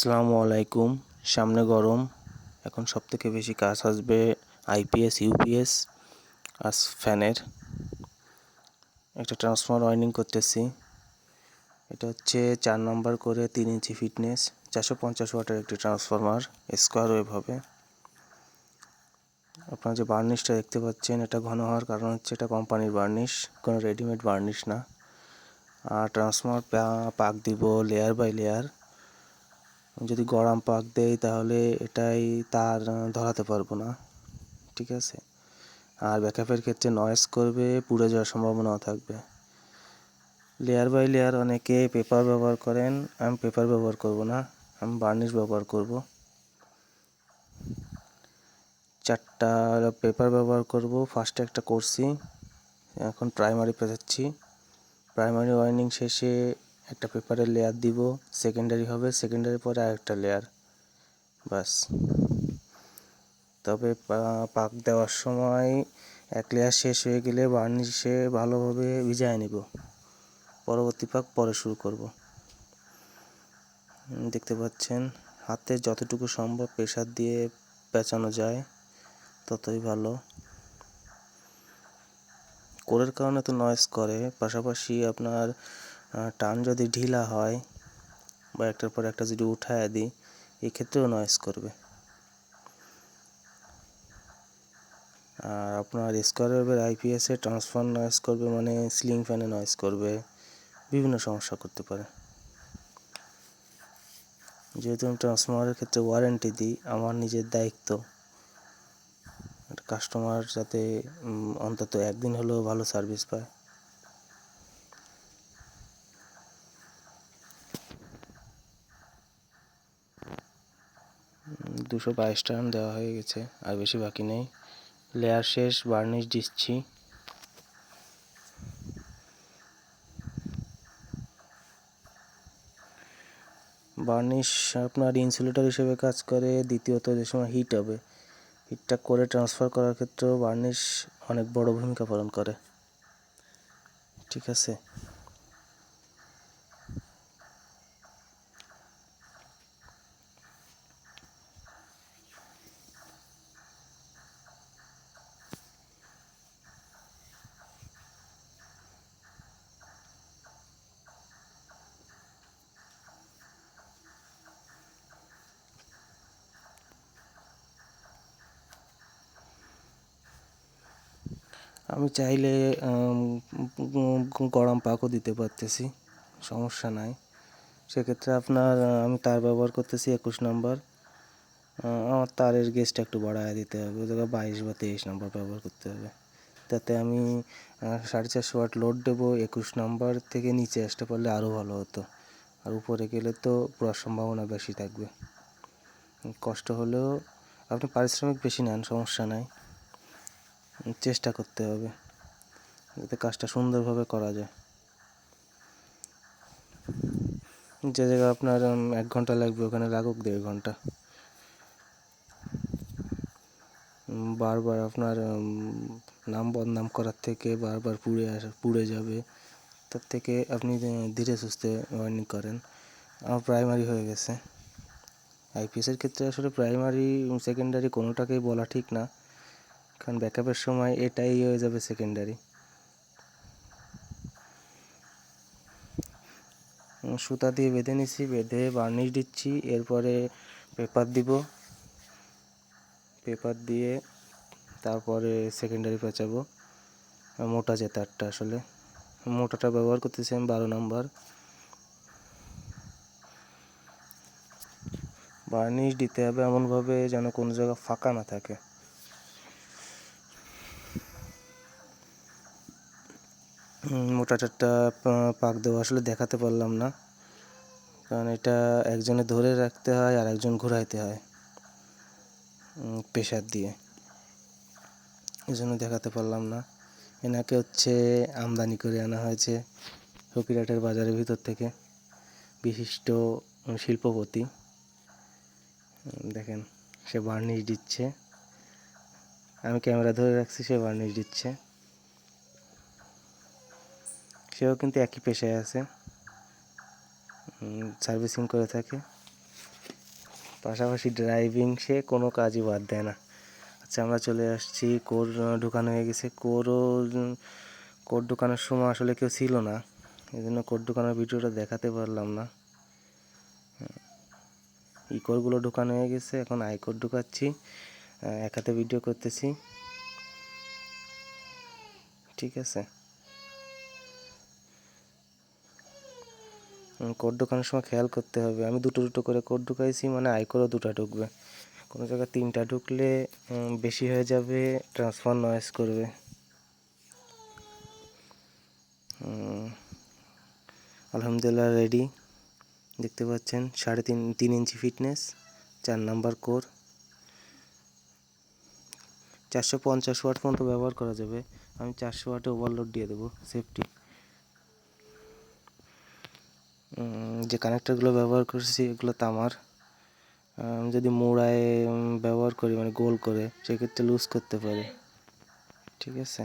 আসসালামু আলাইকুম। সামনে গরম, এখন সবথেকে বেশি কাজ আসবে আইপিএস ইউপিএস আর ফ্যানের। একটা ট্রান্সফরমার ওয়াইন্ডিং করতেছি। এটা হচ্ছে 4 নম্বর করে 3 ইঞ্চি ফিটনেস 450 ওয়াটের একটি ট্রান্সফরমার, স্কোয়ার ওয়েভ হবে। আপনারা যে বার্নিশটা দেখতে পাচ্ছেন, এটা ঘন হওয়ার কারণ হচ্ছে এটা কোম্পানির বার্নিশ, কোনো রেডিমেড বার্নিশ না। আর ট্রান্সফরমার পাক দিব লেয়ার বাই লেয়ার। যদি গরম পাক দেয় তাহলে এটাই তার ধরাতে পারবো না, ঠিক আছে। আর ব্যাকআপের ক্ষেত্রে নয়েজ করবে, পুড়ে যাওয়ার সম্ভাবনাও থাকবে। লেয়ার বাই লেয়ার অনেকে পেপার ব্যবহার করেন, আমি পেপার ব্যবহার করব না, আমি বার্নিশ ব্যবহার করব। 4টা পেপার ব্যবহার করব। ফার্স্টে একটা করছি, এখন প্রাইমারি পেঁচাচ্ছি। প্রাইমারি ওয়াইন্ডিং শেষে একটা পেপারের লেয়ার দিব, সেকেন্ডারি হবে, সেকেন্ডারি পরে আরেকটা লেয়ার, বাস। তবে পাক দেওয়ার সময় এক লেয়ার শেষ হয়ে গেলে বার্নিশে ভালোভাবে ভিজায় নিব, পরবর্তী পাক পরে শুরু করব। দেখতে পাচ্ছেন, হাতে যতটুকু সম্ভব প্রেসার দিয়ে পেঁচানো যায় ততই ভালো। কোরের কারণে তো নয়েজ করে, পাশাপাশি আপনার টান যদি ঢিলা হয় বা একটার পর একটা যদি উঠায় দিই, এক্ষেত্রেও নয়েজ করবে। আর আপনার স্কোয়ার ওয়েভের আইপিএসে ট্রান্সফার নয়েজ করবে মানে সিলিং ফ্যানে নয়েজ করবে, বিভিন্ন সমস্যা করতে পারে। যেহেতু আমি ট্রান্সফরমারের ক্ষেত্রে ওয়ারেন্টি দিই, আমার নিজের দায়িত্ব কাস্টমার যাতে অন্তত একদিন হলেও ভালো সার্ভিস পায়। দুশো 22 টান দেওয়া হয়ে গেছে, আর বেশি বাকি নেই। লেয়ার শেষ, বার্নিশ দিচ্ছি। বার্নিশ আপনার ইনসুলেটর হিসেবে কাজ করে। দ্বিতীয়ত যে সময় হিট হবে, হিটটা করে ট্রান্সফার করার ক্ষেত্রেও বার্নিশ অনেক বড় ভূমিকা পালন করে, ঠিক আছে। আমি চাইলে গরম পাকও দিতে পারতেছি, সমস্যা নাই। সেক্ষেত্রে আপনার আমি তার ব্যবহার করতেছি 21 নম্বর। আমার তারের গেজটা একটু বাড়ায় দিতে হবে, ওই জায়গায় 22 বা 23 নম্বর ব্যবহার করতে হবে। তাতে আমি 450 ওয়াট লোড দেবো। 21 নম্বর থেকে নিচে আসতে পারলে আরও ভালো হতো, আর উপরে গেলে তো পুরো সম্ভাবনা বেশি থাকবে। কষ্ট হলেও আপনি পারিশ্রমিক বেশি নেন, সমস্যা নাই, চেষ্টা করতে হবে যাতে কাজটা সুন্দরভাবে করা যায়। যে জায়গায় আপনার 1 ঘন্টা লাগবে ওখানে লাগুক 1.5 ঘন্টা। বারবার আপনার নাম বদনাম করার থেকে বারবার পুড়ে যাবে, তার থেকে আপনি ধীরে সুস্থে ওয়ার্নিং করেন। আমার প্রাইমারি হয়ে গেছে। আইপিএসের ক্ষেত্রে আসলে প্রাইমারি সেকেন্ডারি কোনোটাকেই বলা ঠিক না, কারণ ব্যাকআপের সময় এটাই হয়ে যাবে সেকেন্ডারি। সুতা দিয়ে বেঁধে নিচ্ছি, বেঁধে বার্নিশ দিচ্ছি, এরপরে পেপার দিব। পেপার দিয়ে তারপরে সেকেন্ডারি পেঁচাবো। মোটা যে তারটা, আসলে মোটাটা ব্যবহার করতেছি আমি 12 নম্বর। বার্নিশ দিতে হবে এমনভাবে যেন কোনো জায়গা ফাঁকা না থাকে। মোটা তারটা পাক দেওয়া আসলে দেখাতে পারলাম না, কারণ এটা একজনে ধরে রাখতে হয় আর একজন ঘোরাইতে হয় প্রেসার দিয়ে, এই জন্য দেখাতে পারলাম না। এনাকে হচ্ছে আমদানি করে আনা হয়েছে ফকিরহাটের বাজারের ভিতর থেকে, বিশিষ্ট শিল্পপতি। দেখেন, সে বার্নিশ দিচ্ছে, আমি ক্যামেরা ধরে রাখছি, সে বার্নিশ দিচ্ছে। সেও কিন্তু একই পেশায় আছে, সার্ভিসিং করে থাকে। পাশাপাশি ড্রাইভিং, সে কোনো কাজই বাদ দেয় না। আচ্ছা, আমরা চলে আসছি, কোর ঢুকানো হয়ে গেছে। কোর ঢুকানোর সময় আসলে কেউ ছিল না, এই জন্য কোর ঢুকানোর ভিডিওটা দেখাতে পারলাম না। ই কোরগুলো ঢুকানো হয়ে গেছে, এখন আই কোর ঢুকাচ্ছি, এক হাতে ভিডিও করতেছি। ঠিক আছে, কোড ঢোকানোর সময় খেয়াল করতে হবে, আমি দুটো করে কোড ঢুকাইছি, মানে আই কোরও 2টা ঢুকবে। কোনো জায়গায় 3টা ঢুকলে বেশি হয়ে যাবে, ট্রান্সফার নয়েজ করবে। আলহামদুলিল্লাহ রেডি, দেখতে পাচ্ছেন 3.5 ইঞ্চি ফিটনেস, 4 নাম্বার কোর, 450 ওয়াট পর্যন্ত ব্যবহার করা যাবে। আমি 400 ওয়াটে ওভারলোড দিয়ে দেবো সেফটি। যে কানেক্টরগুলো ব্যবহার করছি এগুলো তামার, আমি যদি মোড়ায় ব্যবহার করি, মানে গোল করে, সেক্ষেত্রে লুজ করতে পারে। ঠিক আছে।